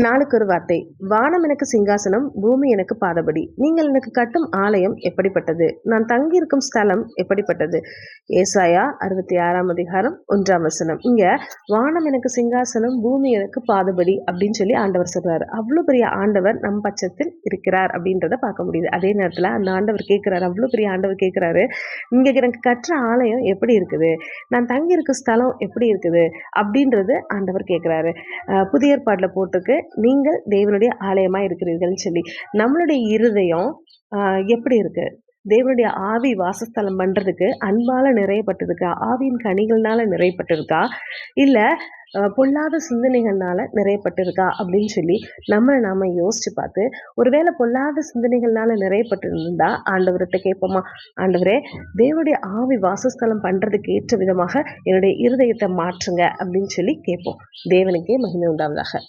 நாளுக்கு ஒரு வார்த்தை. வானம் எனக்கு சிங்காசனம், பூமி எனக்கு பாதபடி. நீங்கள் எனக்கு கட்டும் ஆலயம் எப்படிப்பட்டது? நான் தங்கியிருக்கும் ஸ்தலம் எப்படிப்பட்டது? ஏசாயா 66ஆம் அதிகாரம் 1ஆம் வசனம். இங்க வானம் எனக்கு சிங்காசனம், பூமி எனக்கு பாதபடி அப்படின்னு சொல்லி ஆண்டவர் சொல்றாரு. அவ்வளோ பெரிய ஆண்டவர் நம் பட்சத்தில் இருக்கிறார் அப்படின்றத பார்க்க முடியுது. அதே நேரத்துல அந்த ஆண்டவர் கேட்கிறாரு, அவ்வளோ பெரிய ஆண்டவர் கேட்கிறாரு, இங்க எனக்கு கற்ற ஆலயம் எப்படி இருக்குது? நான் தங்கியிருக்கும் ஸ்தலம் எப்படி இருக்குது? அப்படின்றது ஆண்டவர் கேட்கிறாரு. புதிய ஏற்பாடுல போட்டிருக்கு, நீங்கள் தேவனுடைய ஆலயமா இருக்கிறீர்கள்னு சொல்லி. நம்மளுடைய இருதயம் எப்படி இருக்கு? தேவனுடைய ஆவி வாசஸ்தலம் பண்றதுக்கு அன்பால நிறையப்பட்டிருக்கா? ஆவியின் கனிகள்னால நிறையப்பட்டிருக்கா? இல்ல பொல்லாத சிந்தனைகள்னால நிறையப்பட்டிருக்கா? அப்படின்னு சொல்லி நம்மளை நாம யோசிச்சு பார்த்து, ஒருவேளை பொல்லாத சிந்தனைகள்னால நிறையப்பட்டிருந்தா ஆண்டவர்கிட்ட கேட்போமா? ஆண்டவரே, தேவனுடைய ஆவி வாசஸ்தலம் பண்றதுக்கு ஏற்ற விதமாக என்னுடைய இருதயத்தை மாற்றுங்க அப்படின்னு சொல்லி கேட்போம். தேவனுக்கே மகிமை உண்டாவதாக.